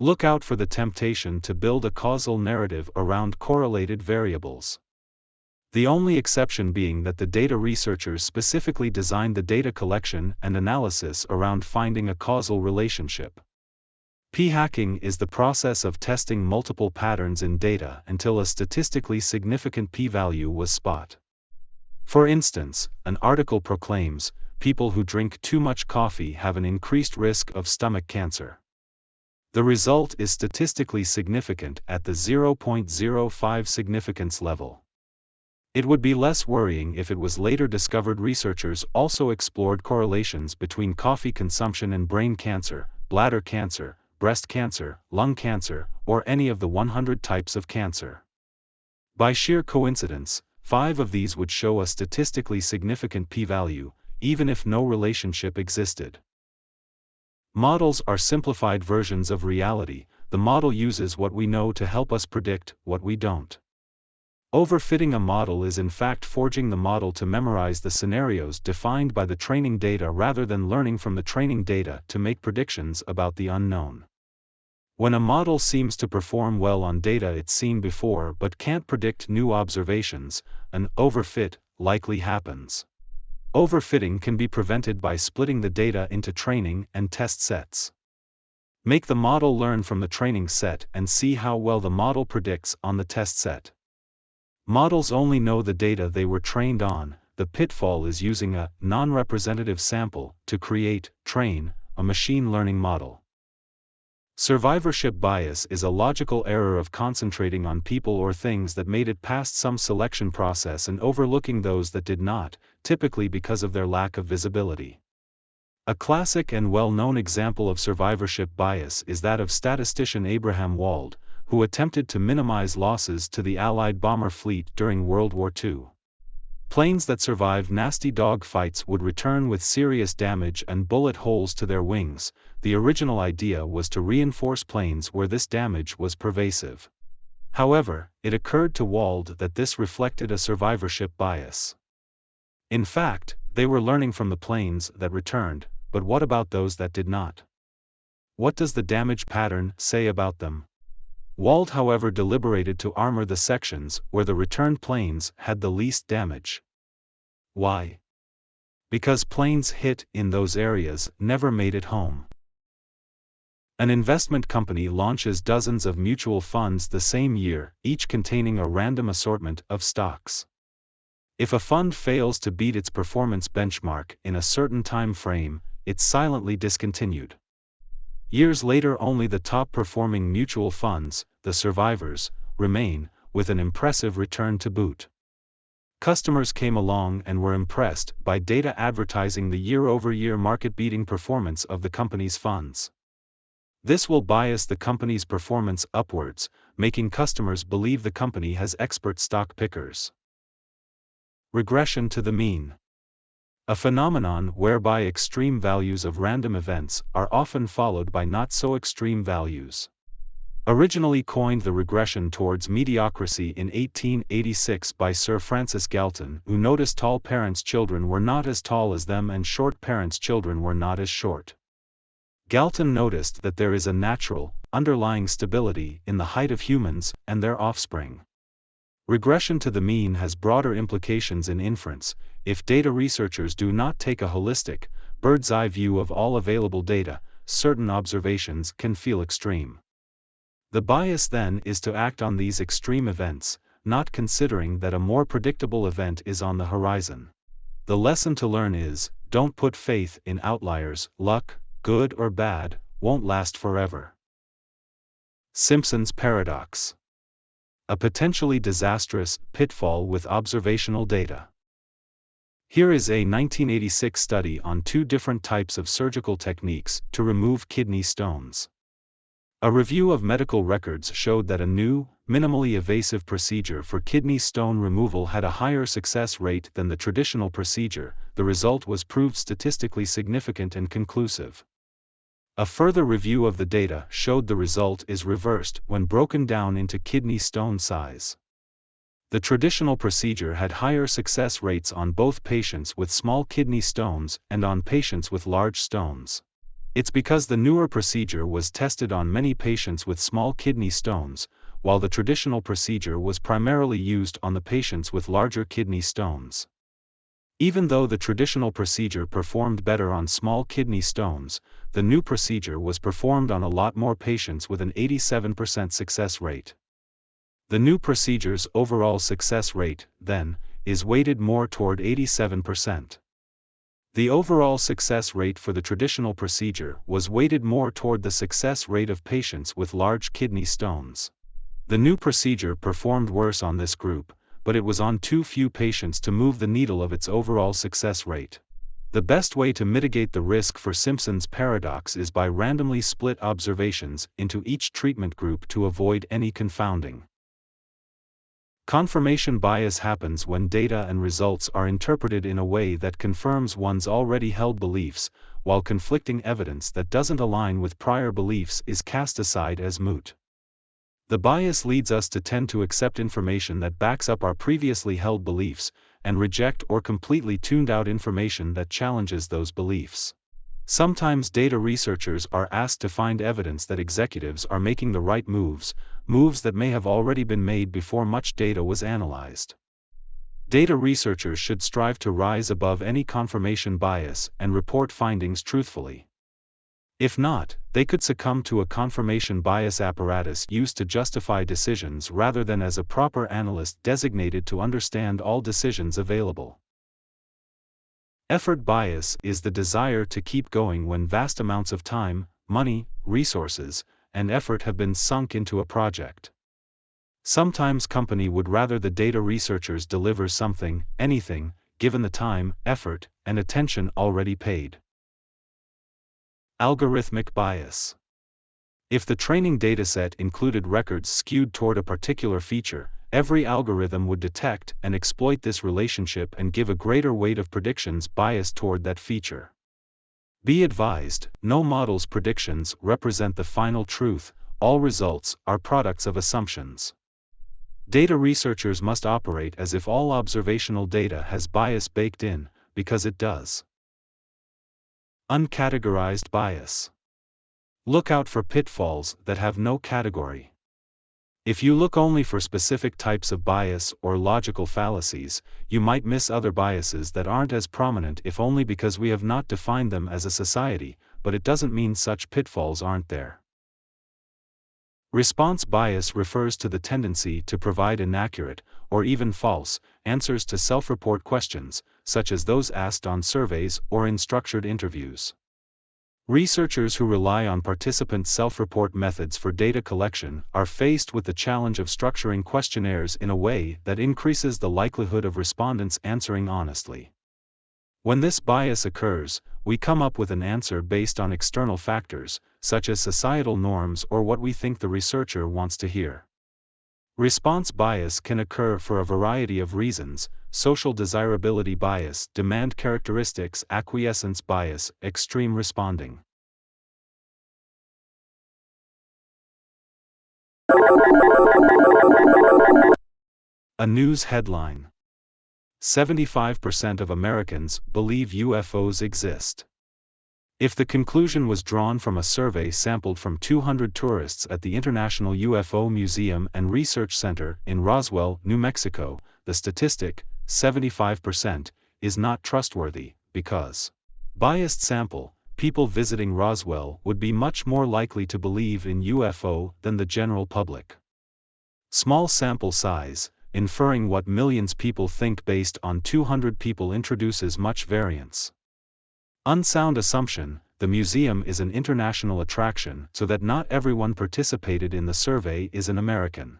Look out for the temptation to build a causal narrative around correlated variables. The only exception being that the data researchers specifically designed the data collection and analysis around finding a causal relationship. P-hacking is the process of testing multiple patterns in data until a statistically significant p-value was spot. For instance, an article proclaims, people who drink too much coffee have an increased risk of stomach cancer. The result is statistically significant at the 0.05 significance level. It would be less worrying if it was later discovered researchers also explored correlations between coffee consumption and brain cancer, bladder cancer, breast cancer, lung cancer, or any of the 100 types of cancer. By sheer coincidence, 5 of these would show a statistically significant p-value, even if no relationship existed. Models are simplified versions of reality. The model uses what we know to help us predict what we don't. Overfitting a model is in fact forging the model to memorize the scenarios defined by the training data rather than learning from the training data to make predictions about the unknown. When a model seems to perform well on data it's seen before but can't predict new observations, an overfit likely happens. Overfitting can be prevented by splitting the data into training and test sets. Make the model learn from the training set and see how well the model predicts on the test set. Models only know the data they were trained on. The pitfall is using a non-representative sample to train a machine learning model. Survivorship bias is a logical error of concentrating on people or things that made it past some selection process and overlooking those that did not, typically because of their lack of visibility. A classic and well-known example of survivorship bias is that of statistician Abraham Wald, who attempted to minimize losses to the Allied bomber fleet during World War II. Planes that survived nasty dog fights would return with serious damage and bullet holes to their wings. The original idea was to reinforce planes where this damage was pervasive. However, it occurred to Wald that this reflected a survivorship bias. In fact, they were learning from the planes that returned, but what about those that did not? What does the damage pattern say about them? Wald, however, deliberated to armor the sections where the returned planes had the least damage. Why? Because planes hit in those areas never made it home. An investment company launches dozens of mutual funds the same year, each containing a random assortment of stocks. If a fund fails to beat its performance benchmark in a certain time frame, it's silently discontinued. Years later only the top-performing mutual funds, the survivors, remain, with an impressive return to boot. Customers came along and were impressed by data advertising the year-over-year market-beating performance of the company's funds. This will bias the company's performance upwards, making customers believe the company has expert stock pickers. Regression to the mean. A phenomenon whereby extreme values of random events are often followed by not-so-extreme values. Originally coined the regression towards mediocrity in 1886 by Sir Francis Galton, who noticed tall parents' children were not as tall as them and short parents' children were not as short. Galton noticed that there is a natural, underlying stability in the height of humans and their offspring. Regression to the mean has broader implications in inference. If data researchers do not take a holistic, bird's-eye view of all available data, certain observations can feel extreme. The bias then is to act on these extreme events, not considering that a more predictable event is on the horizon. The lesson to learn is, don't put faith in outliers. Luck, good or bad, won't last forever. Simpson's paradox. A potentially disastrous pitfall with observational data. Here is a 1986 study on 2 different types of surgical techniques to remove kidney stones. A review of medical records showed that a new, minimally invasive procedure for kidney stone removal had a higher success rate than the traditional procedure. The result was proved statistically significant and conclusive. A further review of the data showed the result is reversed when broken down into kidney stone size. The traditional procedure had higher success rates on both patients with small kidney stones and on patients with large stones. It's because the newer procedure was tested on many patients with small kidney stones, while the traditional procedure was primarily used on the patients with larger kidney stones. Even though the traditional procedure performed better on small kidney stones, the new procedure was performed on a lot more patients with an 87% success rate. The new procedure's overall success rate, then, is weighted more toward 87%. The overall success rate for the traditional procedure was weighted more toward the success rate of patients with large kidney stones. The new procedure performed worse on this group, but it was on too few patients to move the needle of its overall success rate. The best way to mitigate the risk for Simpson's paradox is by randomly split observations into each treatment group to avoid any confounding. Confirmation bias happens when data and results are interpreted in a way that confirms one's already held beliefs, while conflicting evidence that doesn't align with prior beliefs is cast aside as moot. The bias leads us to tend to accept information that backs up our previously held beliefs, and reject or completely tuned out information that challenges those beliefs. Sometimes data researchers are asked to find evidence that executives are making the right moves that may have already been made before much data was analyzed. Data researchers should strive to rise above any confirmation bias and report findings truthfully. If not, they could succumb to a confirmation bias apparatus used to justify decisions rather than as a proper analyst designated to understand all decisions available. Effort bias is the desire to keep going when vast amounts of time, money, resources, and effort have been sunk into a project. Sometimes company would rather the data researchers deliver something, anything, given the time, effort, and attention already paid. Algorithmic bias. If the training dataset included records skewed toward a particular feature, every algorithm would detect and exploit this relationship and give a greater weight of predictions biased toward that feature. Be advised, no model's predictions represent the final truth, all results are products of assumptions. Data researchers must operate as if all observational data has bias baked in, because it does. Uncategorized bias. Look out for pitfalls that have no category. If you look only for specific types of bias or logical fallacies, you might miss other biases that aren't as prominent if only because we have not defined them as a society, but it doesn't mean such pitfalls aren't there. Response bias refers to the tendency to provide inaccurate, or even false, answers to self-report questions, such as those asked on surveys or in structured interviews. Researchers who rely on participant self-report methods for data collection are faced with the challenge of structuring questionnaires in a way that increases the likelihood of respondents answering honestly. When this bias occurs, we come up with an answer based on external factors, such as societal norms or what we think the researcher wants to hear. Response bias can occur for a variety of reasons: social desirability bias, demand characteristics, acquiescence bias, extreme responding. A news headline. 75% of Americans believe UFOs exist. If the conclusion was drawn from a survey sampled from 200 tourists at the International UFO Museum and Research Center in Roswell, New Mexico, the statistic, 75%, is not trustworthy, because biased sample, people visiting Roswell would be much more likely to believe in UFO than the general public. Small sample size, inferring what millions people think based on 200 people introduces much variance. Unsound assumption: the museum is an international attraction, so that not everyone participated in the survey is an American.